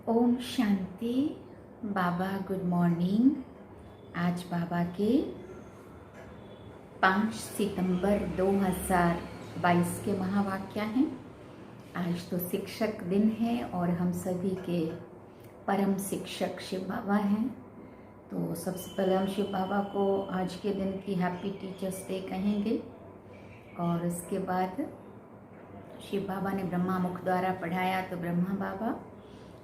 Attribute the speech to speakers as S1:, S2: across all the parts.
S1: ओम शांति। बाबा good morning. आज बाबा के 5 सितंबर 2022 के महावाक्य हैं। आज तो शिक्षक दिन है और हम सभी के परम शिक्षक शिव बाबा हैं। तो सबसे पहले हम शिव बाबा को आज के दिन की हैप्पी टीचर्स डे कहेंगे और उसके बाद शिव बाबा ने ब्रह्मा मुख द्वारा पढ़ाया तो ब्रह्मा बाबा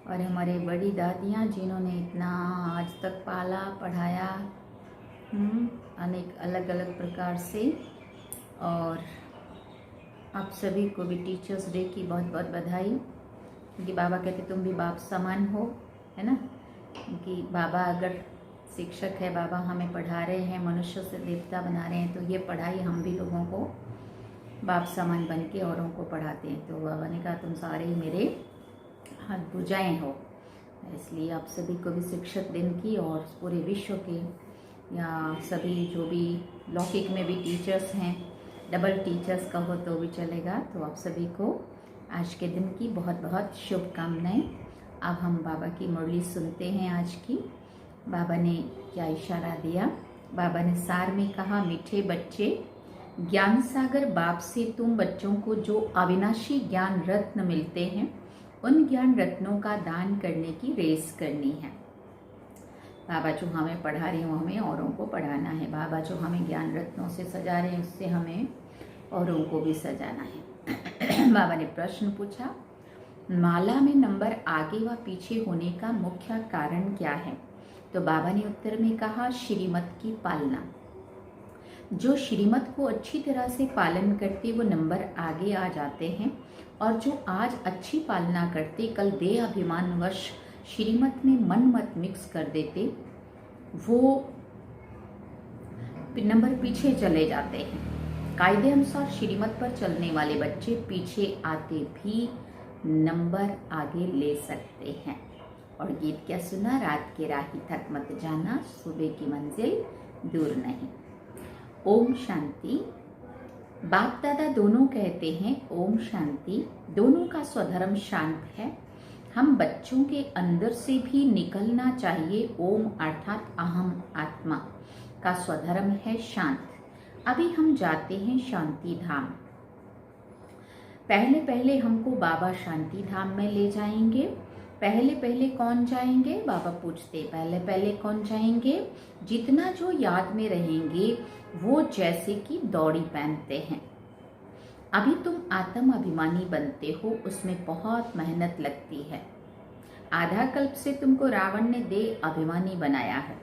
S1: और हमारे बड़ी दादियाँ जिन्होंने इतना आज तक पाला पढ़ाया अनेक अलग अलग प्रकार से। और आप सभी को भी टीचर्स डे की बहुत बहुत बधाई, क्योंकि बाबा कहते तुम भी बाप समान हो, है ना। क्योंकि बाबा अगर शिक्षक है, बाबा हमें पढ़ा रहे हैं, मनुष्य से देवता बना रहे हैं, तो ये पढ़ाई हम भी लोगों को बाप समान बन के औरों को पढ़ाते हैं। तो बाबा ने कहा तुम सारे ही मेरे हाथ भुजाएं हो। इसलिए आप सभी को भी शिक्षक दिन की और पूरे विश्व के या सभी जो भी लौकिक में भी टीचर्स हैं, डबल टीचर्स कहो तो भी चलेगा, तो आप सभी को आज के दिन की बहुत बहुत शुभकामनाएं। अब हम बाबा की मुरली सुनते हैं आज की। बाबा ने क्या इशारा दिया। बाबा ने सार में कहा, मीठे बच्चे, ज्ञान सागर बाप से तुम बच्चों को जो अविनाशी ज्ञान रत्न मिलते हैं, उन ज्ञान रत्नों का दान करने की रेस करनी है। बाबा जो हमें पढ़ा रहे हैं वो हमें औरों को पढ़ाना है। बाबा जो हमें ज्ञान रत्नों से सजा रहे हैं उससे हमें औरों को भी सजाना है। बाबा ने प्रश्न पूछा, माला में नंबर आगे व पीछे होने का मुख्य कारण क्या है? तो बाबा ने उत्तर में कहा, श्रीमत की पालना। जो श्रीमत को अच्छी तरह से पालन करते वो नंबर आगे आ जाते हैं, और जो आज अच्छी पालना करते कल देह अभिमानवश श्रीमत में मन मत मिक्स कर देते, वो नंबर पीछे चले जाते हैं। कायदे अनुसार श्रीमत पर चलने वाले बच्चे पीछे आते भी नंबर आगे ले सकते हैं। और गीत क्या सुना, रात के राही थक मत जाना, सुबह की मंजिल दूर नहीं। ओम शांति। बाप दादा दोनों कहते हैं ओम शांति। दोनों का स्वधर्म शांत है। हम बच्चों के अंदर से भी निकलना चाहिए। ओम अर्थात अहम आत्मा का स्वधर्म है शांत। अभी हम जाते हैं शांति धाम। पहले पहले हमको बाबा शांति धाम में ले जाएंगे। पहले पहले कौन जाएंगे? बाबा पूछते पहले पहले कौन जाएंगे? जितना जो याद में रहेंगे वो जैसे कि दौड़ी पहनते हैं। अभी तुम आत्म अभिमानी बनते हो, उसमें बहुत मेहनत लगती है। आधा कल्प से तुमको रावण ने देह अभिमानी बनाया है।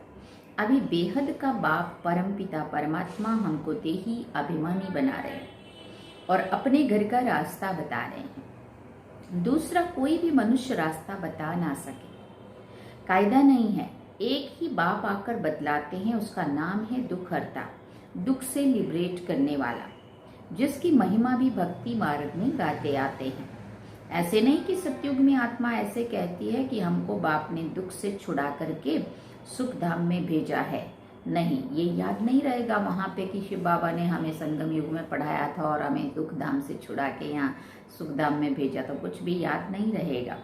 S1: अभी बेहद का बाप परम पिता परमात्मा हमको देही अभिमानी बना रहे हैं और अपने घर का रास्ता बता रहे हैं। दूसरा कोई भी मनुष्य रास्ता बता ना सके। कायदा नहीं है, एक ही बाप आकर बतलाते हैं, उसका नाम है दुख हरता, दुख से लिबरेट करने वाला, जिसकी महिमा भी भक्ति मार्ग में गाते आते हैं। ऐसे नहीं कि सतयुग में आत्मा ऐसे कहती है कि हमको बाप ने दुख से छुड़ा करके सुख धाम में भेजा है। नहीं, ये याद नहीं रहेगा वहाँ पे कि शिव बाबा ने हमें संगम युग में पढ़ाया था और हमें दुख धाम से छुड़ा के यहाँ सुख धाम में भेजा, तो कुछ भी याद नहीं रहेगा।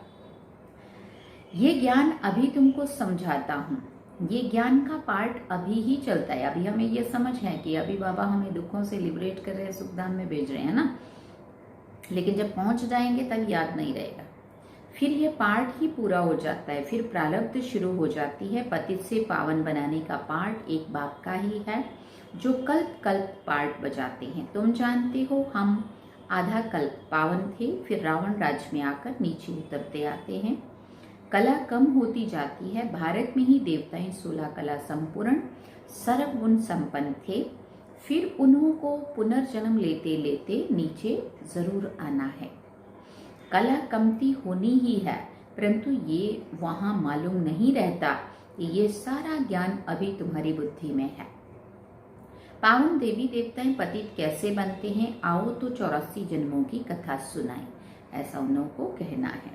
S1: ये ज्ञान अभी तुमको समझाता हूँ। ये ज्ञान का पार्ट अभी ही चलता है। अभी हमें ये समझ है कि अभी बाबा हमें दुखों से लिबरेट कर रहे हैं, सुखधाम में भेज रहे हैं ना, लेकिन जब पहुंच जाएंगे तब याद नहीं रहेगा। फिर ये पार्ट ही पूरा हो जाता है, फिर प्रारब्ध शुरू हो जाती है। पतित से पावन बनाने का पार्ट एक बाप का ही है, जो कल्प कल्प पार्ट बजाते हैं। तुम जानते हो हम आधा कल्प पावन थे, फिर रावण राज्य में आकर नीचे उतरते आते हैं। कला कम होती जाती है। भारत में ही देवताएं 16 कला संपूर्ण सर्वगुण संपन्न थे। फिर उन्हों को पुनर्जन्म लेते लेते नीचे जरूर आना है। कला कमती होनी ही है, परंतु ये वहां मालूम नहीं रहता कि ये सारा ज्ञान अभी तुम्हारी बुद्धि में है। पावन देवी देवताएं पतित कैसे बनते हैं, आओ तो 84 जन्मों की कथा सुनाएं, ऐसा उन्हों को कहना है।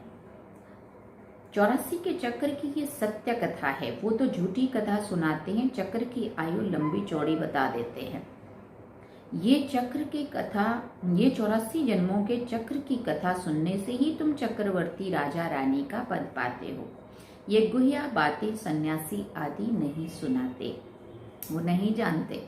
S1: 84 के चक्र की ये सत्य कथा है। वो तो झूठी कथा सुनाते हैं, चक्र की आयु लंबी चौड़ी बता देते हैं। ये चक्र की कथा, ये 84 जन्मों के चक्र की कथा सुनने से ही तुम चक्रवर्ती राजा रानी का पद पाते हो। ये गुह्या बातें सन्यासी आदि नहीं सुनाते, वो नहीं जानते।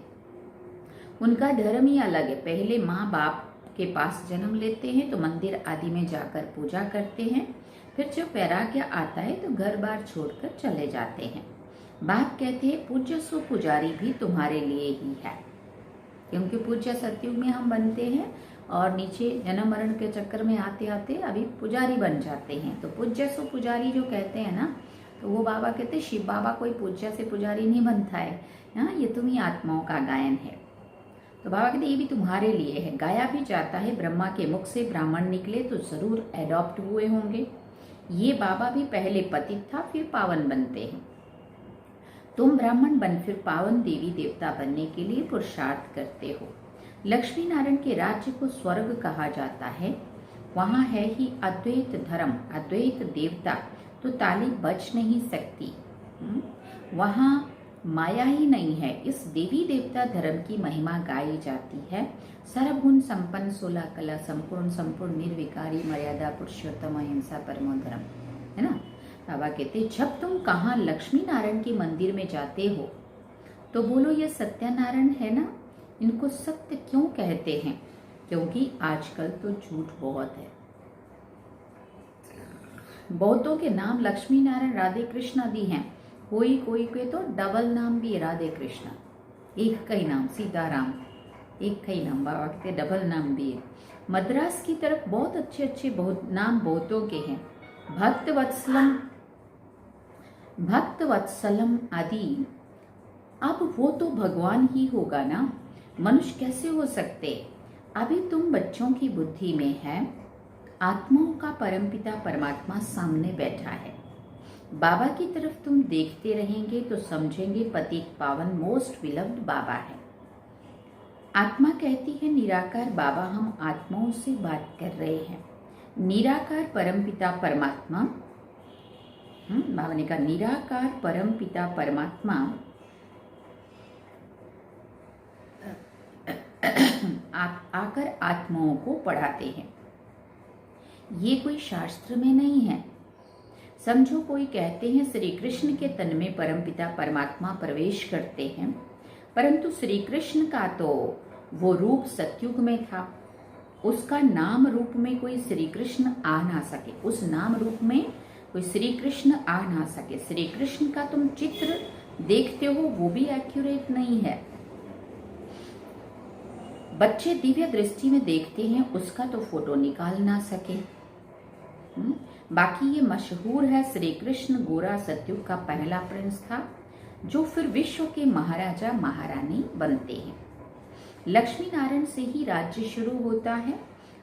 S1: उनका धर्म ही अलग है। पहले माँ बाप के पास जन्म लेते हैं तो मंदिर आदि में जाकर पूजा करते हैं, फिर जब वैराग्य आता है तो घर बार छोड़कर चले जाते हैं। बाप कहते हैं पूज्य सो पुजारी भी तुम्हारे लिए ही है, क्योंकि पूज्य सतयुग में हम बनते हैं और नीचे जन्म मरण के चक्कर में आते आते अभी पुजारी बन जाते हैं। तो पूज्य सो पुजारी जो कहते हैं ना, तो वो बाबा कहते हैं शिव बाबा कोई पूज्य से पुजारी नहीं बनता है, हाँ ये तुम्ही आत्माओं का गायन है। तो बाबा कहते ये भी तुम्हारे लिए है। गाया भी जाता है ब्रह्मा के मुख से ब्राह्मण निकले तो जरूर एडॉप्ट हुए होंगे। ये बाबा भी पहले पतित था फिर पावन बनते हैं। तुम ब्राह्मण बन फिर पावन देवी देवता बनने के लिए पुरुषार्थ करते हो। लक्ष्मी नारायण के राज्य को स्वर्ग कहा जाता है। वहाँ है ही अद्वैत धर्म, अद्वैत देवता, तो ताली बज नहीं सकती। वहाँ माया ही नहीं है। इस देवी देवता धर्म की महिमा गाई जाती है। सर्वगुण संपन्न 16 कला संपूर्ण संपूर्ण निर्विकारी मर्यादा पुरुषोत्तम अहिंसा परमो धर्म, है ना। बाबा कहते जब तुम कहाँ लक्ष्मी नारायण के मंदिर में जाते हो तो बोलो ये सत्यनारायण है ना, इनको सत्य क्यों कहते हैं? क्योंकि आजकल तो झूठ बहुत है। बहुतों के नाम लक्ष्मी नारायण राधे कृष्ण आदि हैं। कोई कोई के तो डबल नाम भी है, राधे कृष्ण एक का ही नाम, सीताराम एक का ही नाम, बाबा के डबल नाम भी है। मद्रास की तरफ बहुत अच्छे अच्छे बहुत नाम बहुतों के हैं। भक्त वत्सलम आदि। अब वो तो भगवान ही होगा ना, मनुष्य कैसे हो सकते? अभी तुम बच्चों की बुद्धि में है। आत्माओं का परमपिता परमात्मा सामने बैठा है। बाबा की तरफ तुम देखते रहेंगे तो समझेंगे पतित पावन मोस्ट विलव्ड बाबा है। आत्मा कहती है निराकार बाबा, हम आत्माओं से बात कर रहे हैं। निराकार परमपिता परमात्मा, बाबा ने कहा निराकार परमपिता परमात्मा आकर आत्माओं को पढ़ाते हैं। ये कोई शास्त्र में नहीं है। समझो कोई कहते हैं श्री कृष्ण के तन में परमपिता परमात्मा प्रवेश करते हैं, परंतु श्री कृष्ण का तो वो रूप सतयुग में था। उसका नाम रूप में कोई श्री कृष्ण आ ना सके, उस नाम रूप में कोई श्री कृष्ण आ ना सके। श्री कृष्ण का तुम चित्र देखते हो वो भी एक्यूरेट नहीं है। बच्चे दिव्य दृष्टि में देखते हैं, उसका तो फोटो निकाल ना सके। बाकी ये मशहूर है श्री कृष्ण गोरा सतयुग का पहला प्रिंस था, जो फिर विश्व के महाराजा महारानी बनते हैं। लक्ष्मी नारायण से ही राज्य शुरू होता है,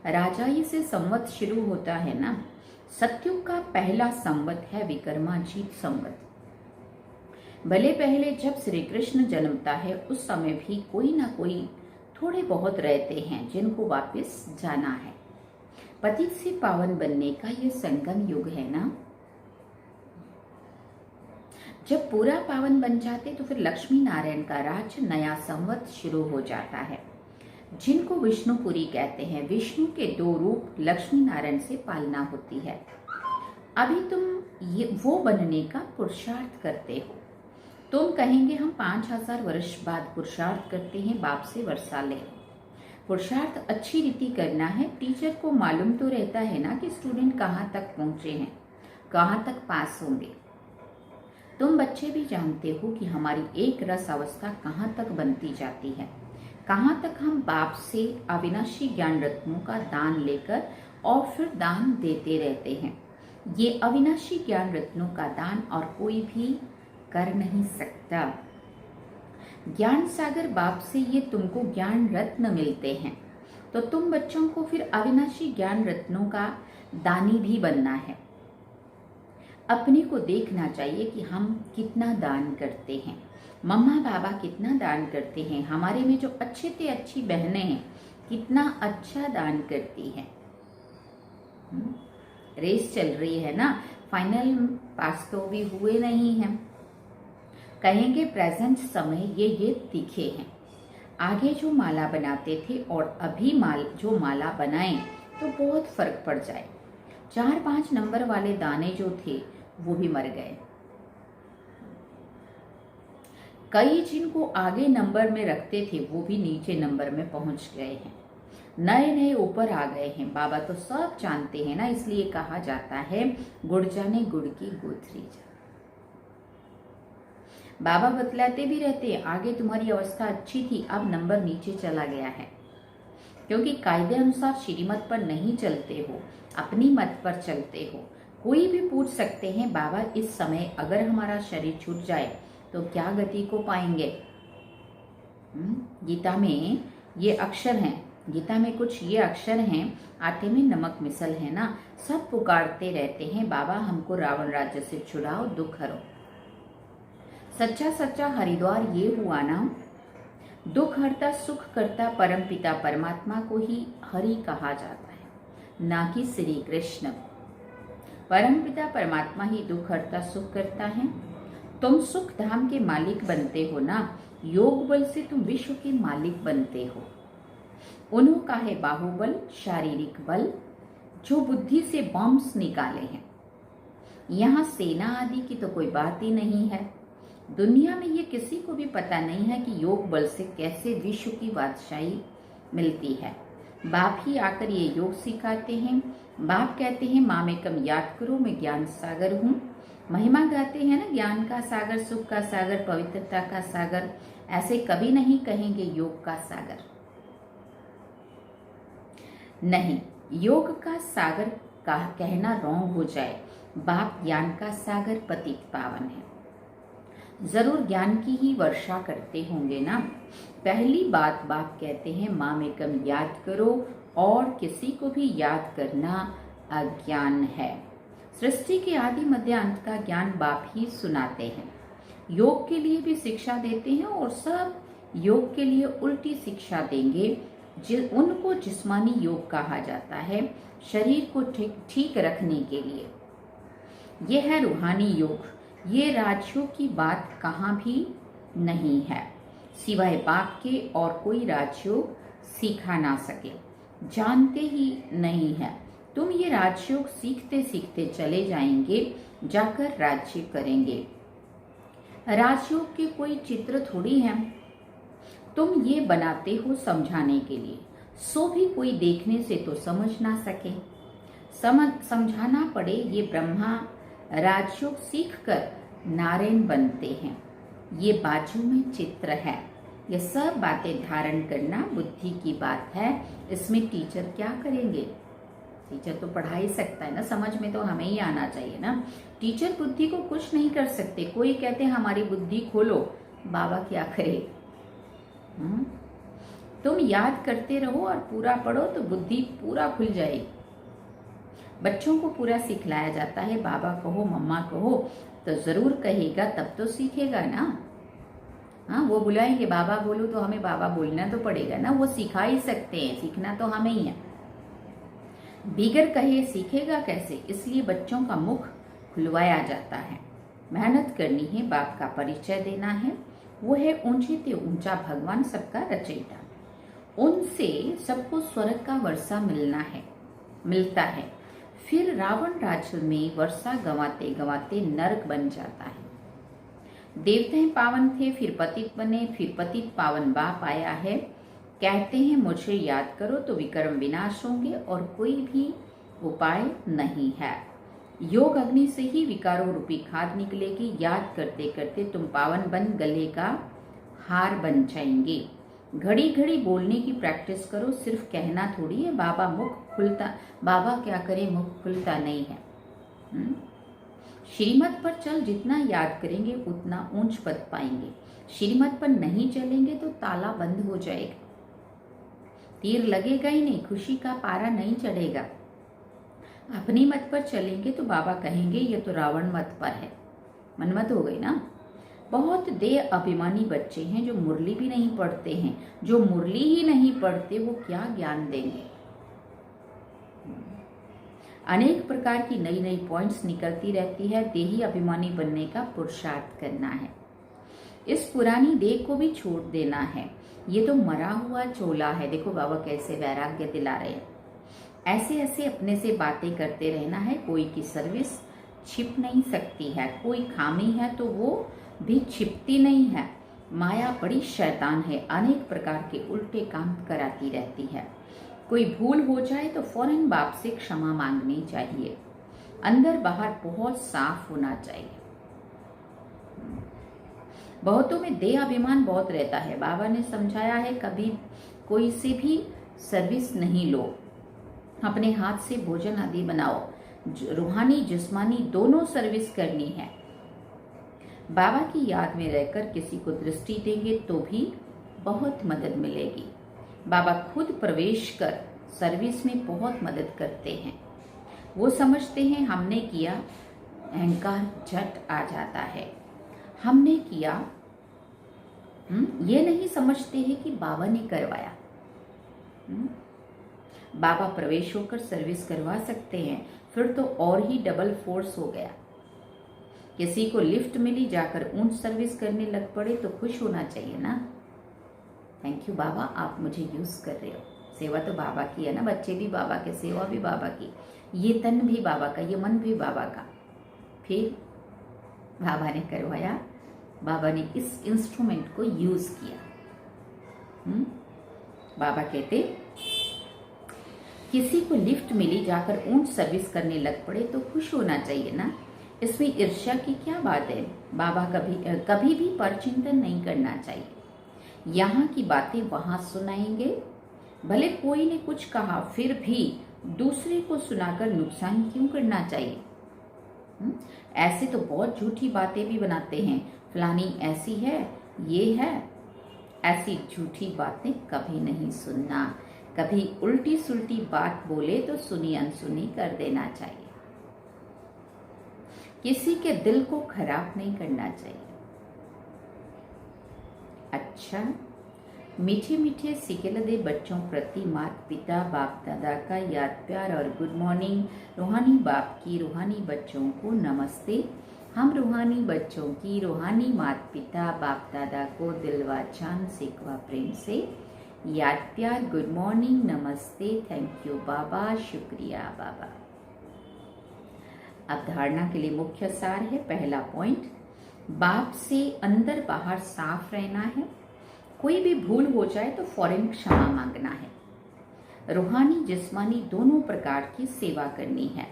S1: राजाई से संवत शुरू होता है ना। सतयुग का पहला संवत है विक्रमाजीत संवत। भले पहले जब श्री कृष्ण जन्मता है उस समय भी कोई ना कोई थोड़े बहुत रहते हैं जिनको वापस जाना है। पतित से पावन बनने का ये संगम युग है ना। जब पूरा पावन बन जाते तो फिर लक्ष्मी नारायण का राज्य नया संवत शुरू हो जाता है, जिनको विष्णुपुरी कहते हैं। विष्णु के दो रूप लक्ष्मी नारायण से पालना होती है। अभी तुम ये वो बनने का पुरुषार्थ करते हो। तुम कहेंगे हम 5000 वर्ष बाद पुरुषार्थ करते हैं, बाप से वर्षा ले। पुरुषार्थ अच्छी रीति करना है। टीचर को मालूम तो रहता है ना कि स्टूडेंट कहाँ तक पहुँचे हैं, कहाँ तक पास होंगे। तुम बच्चे भी जानते हो कि हमारी एक रस अवस्था कहाँ तक बनती जाती है, कहाँ तक हम बाप से अविनाशी ज्ञान रत्नों का दान लेकर और फिर दान देते रहते हैं। ये अविनाशी ज्ञान रत्नों का दान और कोई भी कर नहीं सकता। ज्ञान सागर बाप से ये तुमको ज्ञान रत्न मिलते हैं, तो तुम बच्चों को फिर अविनाशी ज्ञान रत्नों का दानी भी बनना है। अपने को देखना चाहिए कि हम कितना दान करते हैं, मम्मा बाबा कितना दान करते हैं, हमारे में जो अच्छे से अच्छी बहनें हैं कितना अच्छा दान करती हैं। रेस चल रही है ना, फाइनल पास तो भी हुए नहीं हैं। कहेंगे प्रेजेंट समय ये दिखे हैं। आगे जो माला बनाते थे और अभी जो माला बनाएं तो बहुत फर्क पड़ जाए। 4-5 नंबर वाले दाने जो थे वो भी मर गए। कई जिनको आगे नंबर में रखते थे वो भी नीचे नंबर में पहुंच गए हैं, नए नए ऊपर आ गए हैं। बाबा तो सब जानते हैं ना, इसलिए कहा जाता है गुड़ जाने गुड़ की गोथरी जा। बाबा बतलाते भी रहते हैं, आगे तुम्हारी अवस्था अच्छी थी, अब नंबर नीचे चला गया है, क्योंकि कायदे अनुसार श्रीमत पर नहीं चलते हो, अपनी मत पर चलते हो। कोई भी पूछ सकते हैं, बाबा इस समय अगर हमारा शरीर छूट जाए तो क्या गति को पाएंगे? गीता में ये अक्षर हैं, गीता में कुछ ये अक्षर हैं, आटे में नमक मिसल है ना। सब पुकारते रहते हैं, बाबा हमको रावण राज्य से छुड़ाओ, दुख हरो। सच्चा सच्चा हरिद्वार ये हुआ ना, दुख हरता सुख करता परम पिता परमात्मा को ही हरि कहा जाता है, ना कि श्री कृष्ण। परम पिता परमात्मा ही दुख हरता सुख करता है। तुम सुख धाम के मालिक बनते हो ना, योग बल से तुम विश्व के मालिक बनते हो। उन्हों का है बाहुबल, शारीरिक बल, जो बुद्धि से बॉम्ब्स निकाले हैं। यहाँ सेना आदि की तो कोई बात ही नहीं है। दुनिया में ये किसी को भी पता नहीं है कि योग बल से कैसे विश्व की बादशाही मिलती है। बाप ही आकर ये योग सिखाते हैं। बाप कहते हैं माँ में कम याद करो, मैं ज्ञान सागर हूँ। महिमा गाते हैं ना, ज्ञान का सागर, सुख का सागर, पवित्रता का सागर। ऐसे कभी नहीं कहेंगे योग का सागर, नहीं, योग का सागर का कहना रॉन्ग हो जाए। बाप ज्ञान का सागर पतित पावन है, जरूर ज्ञान की ही वर्षा करते होंगे ना। पहली बात बाप कहते हैं माँ में कम याद करो, और किसी को भी याद करना अज्ञान है। सृष्टि के आदि मध्य अंत का ज्ञान बाप ही सुनाते हैं। योग के लिए भी शिक्षा देते हैं, और सब योग के लिए उल्टी शिक्षा देंगे। उनको जिस्मानी योग कहा जाता है, शरीर को ठीक रखने के लिए। ये है रूहानी योग। ये राजयोग की बात कहाँ भी नहीं है, सिवाय बाप के और कोई राजयोग सीखा ना सके, जानते ही नहीं है। तुम ये राजयोग सीखते सीखते चले जाएंगे, जाकर राज्य करेंगे। राजयोग के कोई चित्र थोड़ी है, तुम ये बनाते हो समझाने के लिए, सो भी कोई देखने से तो समझ ना सके, समझाना पड़े। ये ब्रह्मा राजयोग सीखकर नारायण बनते हैं। ये बाजू में चित्र है। ये सब बातें धारण करना बुद्धि की बात है। इसमें टीचर क्या करेंगे? टीचर तो पढ़ा ही सकता है ना, समझ में तो हमें ही आना चाहिए ना। टीचर बुद्धि को कुछ नहीं कर सकते। कोई कहते हैं हमारी बुद्धि खोलो, बाबा क्या करे? तुम याद करते रहो और पूरा पढ़ो तो बुद्धि पूरा खुल जाएगी। बच्चों को पूरा सिखलाया जाता है। बाबा कहो, मम्मा कहो तो जरूर कहेगा, तब तो सीखेगा ना। हाँ, वो बुलाएंगे बाबा बोलो तो हमें बाबा बोलना तो पड़ेगा ना। वो सिखा ही सकते हैं, सीखना तो हमें ही है। बिगर कहे सीखेगा कैसे? इसलिए बच्चों का मुख खुलवाया जाता है। मेहनत करनी है, बाप का परिचय देना है। वो है ऊंचे ते ऊंचा भगवान, सबका रचयिता। उनसे सबको स्वर्ग का वर्षा मिलता है। फिर रावण राज्य में वर्षा गंवाते गंवाते नरक बन जाता है। देवताएं पावन थे, फिर पतित बने, फिर पतित पावन बाप आया है। कहते हैं मुझे याद करो तो विक्रम विनाश होंगे, और कोई भी उपाय नहीं है। योग अग्नि से ही विकारों रूपी खाद निकलेगी। याद करते करते तुम पावन बन गले का हार बन जाएंगे। घड़ी घड़ी बोलने की प्रैक्टिस करो, सिर्फ कहना थोड़ी है। बाबा क्या करे, मुख खुलता नहीं है। श्रीमत पर चल, जितना याद करेंगे उतना ऊंच पद पाएंगे। श्रीमत पर नहीं चलेंगे तो ताला बंद हो जाएगा, तीर लगेगा ही नहीं, खुशी का पारा नहीं चढ़ेगा। अपनी मत पर चलेंगे तो बाबा कहेंगे ये तो रावण मत पर है। मनमत हो गई ना। बहुत देह अभिमानी बच्चे हैं जो मुरली भी नहीं पढ़ते हैं। जो मुरली ही नहीं पढ़ते वो क्या ज्ञान देंगे? अनेक प्रकार की नई नई पॉइंट्स निकलती रहती है। देही अभिमानी बनने का पुरुषार्थ करना है। इस पुरानी देह को भी छोड़ देना है। ये तो मरा हुआ चोला है। देखो बाबा कैसे वैराग्य दिला रहे हैं। ऐसे ऐसे अपने से बातें करते रहना है। कोई की सर्विस छिप नहीं सकती है, कोई खामी है तो वो भी छिपती नहीं है। माया बड़ी शैतान है, अनेक प्रकार के उल्टे काम कराती रहती है। कोई भूल हो जाए तो फौरन बाप से क्षमा मांगनी चाहिए। अंदर बाहर बहुत साफ होना चाहिए। बहुतों में देह अभिमान बहुत रहता है। बाबा ने समझाया है कभी कोई से भी सर्विस नहीं लो, अपने हाथ से भोजन आदि बनाओ। रूहानी जिस्मानी दोनों सर्विस करनी है। बाबा की याद में रहकर किसी को दृष्टि देंगे तो भी बहुत मदद मिलेगी। बाबा खुद प्रवेश कर सर्विस में बहुत मदद करते हैं। वो समझते हैं हमने किया, अहंकार झट आ जाता है। हमने किया, ये नहीं समझते हैं कि बाबा ने करवाया। बाबा प्रवेश होकर सर्विस करवा सकते हैं, फिर तो और ही डबल फोर्स हो गया। किसी को लिफ्ट मिली, जाकर ऊंच सर्विस करने लग पड़े तो खुश होना चाहिए ना। थैंक यू बाबा, आप मुझे यूज कर रहे हो। सेवा तो बाबा की है ना, बच्चे भी बाबा के, सेवा भी बाबा की, ये तन भी बाबा का, ये मन भी बाबा का। फिर बाबा ने करवाया, बाबा ने इस इंस्ट्रूमेंट को यूज किया। बाबा कहते किसी को लिफ्ट मिली, जाकर ऊंच सर्विस करने लग पड़े तो खुश होना चाहिए ना। इसमें ईर्ष्या की क्या बात है। बाबा कभी भी परचिंतन नहीं करना चाहिए। यहाँ की बातें वहां सुनाएंगे। भले कोई ने कुछ कहा, फिर भी दूसरे को सुनाकर नुकसान क्यों करना चाहिए। ऐसे तो बहुत झूठी बातें भी बनाते हैं। फलानी ऐसी है, ये है। ऐसी झूठी बातें कभी नहीं सुनना। कभी उल्टी सुल्टी बात बोले तो सुनी अनसुनी कर देना चाहिए। किसी के दिल को खराब नहीं करना चाहिए। अच्छा, मीठे मीठे सिकेलदे बच्चों प्रति माता पिता बाप दादा का याद प्यार और गुड मॉर्निंग। रूहानी बाप की रूहानी बच्चों को नमस्ते। हम रूहानी बच्चों की रूहानी माता पिता बाप दादा को दिलवा चांद सिकवा प्रेम से याद प्यार, गुड मॉर्निंग, नमस्ते, थैंक यू बाबा, शुक्रिया बाबा। अब धारणा के लिए मुख्य सार है। पहला पॉइंट, बाप से अंदर बाहर साफ रहना है। कोई भी भूल हो जाए तो फौरन क्षमा मांगना है। रूहानी जिस्मानी दोनों प्रकार की सेवा करनी है।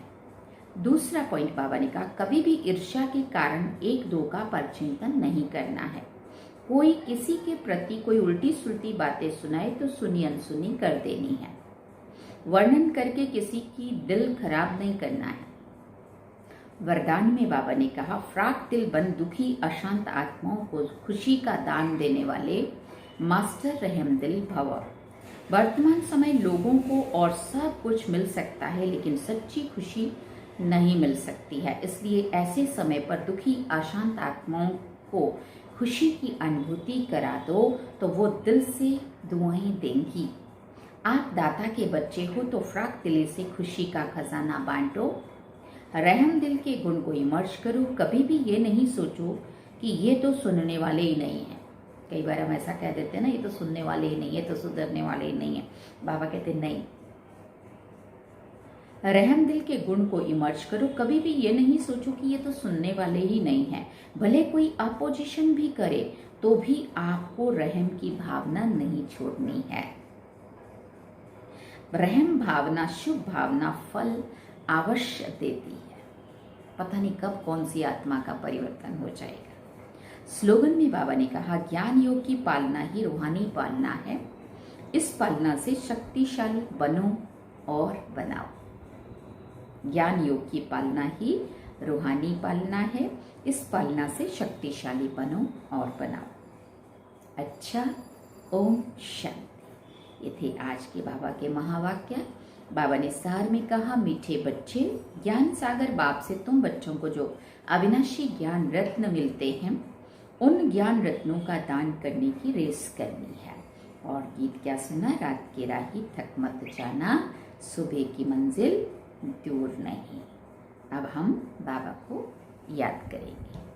S1: दूसरा पॉइंट बाबा ने कहा कभी भी ईर्ष्या के कारण एक दो का परचिंतन नहीं करना है। कोई किसी के प्रति कोई उल्टी सुल्टी बातें सुनाए तो सुनी अनसुनी कर देनी है। वर्णन करके किसी की दिल खराब नहीं करना है। वरदान में बाबा ने कहा फ्राक दिल बन दुखी अशांत आत्माओं को खुशी का दान देने वाले मास्टर रहम दिल भव। वर्तमान समय लोगों को और सब कुछ मिल सकता है, लेकिन सच्ची खुशी नहीं मिल सकती है। इसलिए ऐसे समय पर दुखी अशांत आत्माओं को खुशी की अनुभूति करा दो तो वो दिल से दुआएं देंगी। आप दाता के बच्चे हो तो फ्राक दिले से खुशी का खजाना बांटो। रहम दिल के गुण को इमर्ज करो। कभी भी ये नहीं सोचो कि ये तो सुनने वाले ही नहीं है। कई बार हम ऐसा कह देते हैं ना, ये तो सुनने वाले ही नहीं है, तो सुधरने वाले ही नहीं है। बाबा कहते नहीं, रहम दिल के गुण को इमर्ज करो। कभी भी ये नहीं सोचो कि ये तो सुनने वाले ही नहीं है। भले कोई अपोजिशन भी करे तो भी आपको रहम की भावना नहीं छोड़नी है। रहम भावना, शुभ भावना फल अवश्य देती है। पता नहीं कब कौन सी आत्मा का परिवर्तन हो जाएगा। स्लोगन में बाबा ने कहा ज्ञान योग की पालना ही रूहानी पालना है। इस पालना से शक्तिशाली बनो और बनाओ। ज्ञान योग की पालना ही रूहानी पालना है। इस पालना से शक्तिशाली बनो और बनाओ। अच्छा, ओम शांति। ये थे आज के बाबा के महावाक्य। बाबा ने सार में कहा मीठे बच्चे, ज्ञान सागर बाप से तुम बच्चों को जो अविनाशी ज्ञान रत्न मिलते हैं, उन ज्ञान रत्नों का दान करने की रेस करनी है। और गीत क्या सुना, रात की राही थक मत जाना, सुबह की मंजिल दूर नहीं। अब हम बाबा को याद करेंगे।